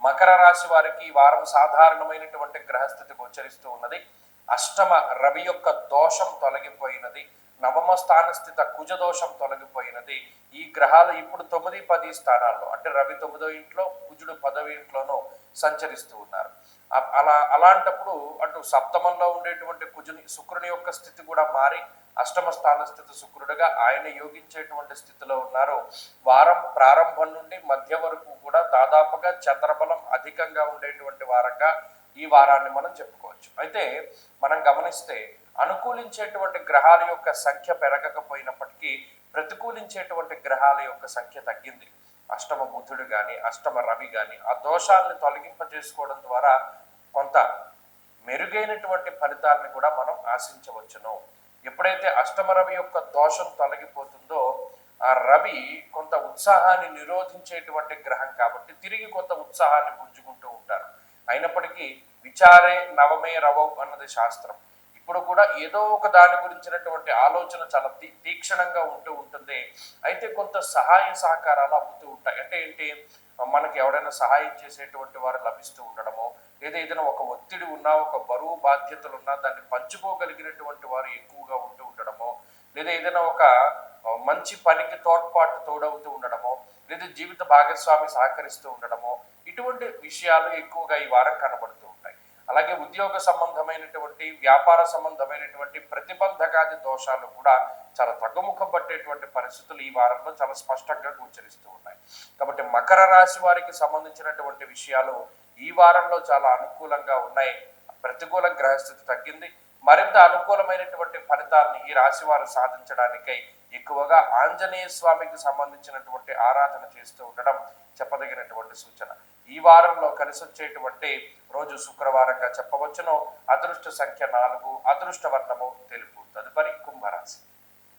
మకర రాశి వారికి ఈ వారం సాధారణమైనటువంటి గ్రహస్థితి గోచరిస్తూ ఉన్నది. అష్టమ రవి యొక్క దోషం తొలగిపోయినది. నవమ స్థాన స్థిత కుజ దోషం తొలగిపోయినది. ఈ గ్రహాలు ఇప్పుడు 9, 10 స్థానాల్లో, అంటే రవి 9వ ఇంట్లో, కుజుడు 10వ ఇంట్లోనూ సంచరిస్తూ ఉన్నారు. అలాంటప్పుడు అటు సప్తమంలో ఉండేటువంటి శుక్రుని యొక్క స్థితి కూడా మారి అష్టమ స్థాన స్థితి శుక్రుడుగా ఆయన యోగించేటువంటి స్థితిలో ఉన్నారు. వారం ప్రారంభం నుండి మధ్య వరకు కూడా దాదాపుగా చంద్రబలం అధికంగా ఉండేటువంటి వారంగా ఈ వారాన్ని మనం చెప్పుకోవచ్చు. అయితే మనం గమనిస్తే అనుకూలించేటువంటి గ్రహాల యొక్క సంఖ్య పెరగకపోయినప్పటికీ ప్రతికూలించేటువంటి గ్రహాల యొక్క సంఖ్య తగ్గింది. అష్టమ బుధుడు కానీ, అష్టమ రవి కానీ ఆ దోషాలను తొలగింపజేసుకోవడం ద్వారా కొంత మెరుగైనటువంటి ఫలితాలను కూడా మనం ఆశించవచ్చును. ఎప్పుడైతే అష్టమ రవి యొక్క దోషం తొలగిపోతుందో ఆ రవి కొంత ఉత్సాహాన్ని నిరోధించేటువంటి గ్రహం కాబట్టి తిరిగి కొంత ఉత్సాహాన్ని పుంజుకుంటూ ఉంటారు. అయినప్పటికీ విచారే నవమే రవౌ అన్నది శాస్త్రం. ఇప్పుడు కూడా ఏదో ఒక దాని గురించినటువంటి ఆలోచన చాలా తీక్షణంగా ఉంటూ ఉంటుంది. అయితే కొంత సహాయ సహకారాలు అమ్ముతూ ఉంటాయి. అంటే ఏంటి, మనకి ఎవరైనా సహాయం చేసేటువంటి వారు లభిస్తూ ఉండడమో, లేదా ఏదైనా ఒక ఒత్తిడి ఉన్నా, ఒక బరువు బాధ్యతలు ఉన్నా దాన్ని పంచుకోగలిగినటువంటి వారు ఎక్కువగా ఉంటూ ఉండడమో, లేదా ఏదైనా ఒక మంచి పనికి తోడవుతూ ఉండడమో, లేదా జీవిత భాగస్వామి సహకరిస్తూ ఉండడమో, ఇటువంటి విషయాలు ఎక్కువగా ఈ వారం కనబడుతూ ఉంటాయి. అలాగే ఉద్యోగ సంబంధమైనటువంటి, వ్యాపార సంబంధమైనటువంటి ప్రతిబంధకాది దోషాలు కూడా చాలా తగ్గుముఖం పట్టేటువంటి పరిస్థితులు ఈ వారంలో చాలా స్పష్టంగా గోచరిస్తూ ఉన్నాయి. కాబట్టి మకర రాశి వారికి సంబంధించినటువంటి విషయాలు ఈ వారంలో చాలా అనుకూలంగా ఉన్నాయి. ప్రతికూల గ్రహస్థితి తగ్గింది. మరింత అనుకూలమైనటువంటి ఫలితాలను ఈ రాశి వారు సాధించడానికై ఎక్కువగా ఆంజనేయ స్వామికి సంబంధించినటువంటి ఆరాధన చేస్తూ ఉండడం చెప్పదగినటువంటి సూచన. ఈ వారంలో కలిసి వచ్చేటువంటి రోజు శుక్రవారంగా చెప్పవచ్చును. అదృష్ట సంఖ్య 4, అదృష్ట వర్ణము తెలుపు. తదుపరి కుంభరాశి.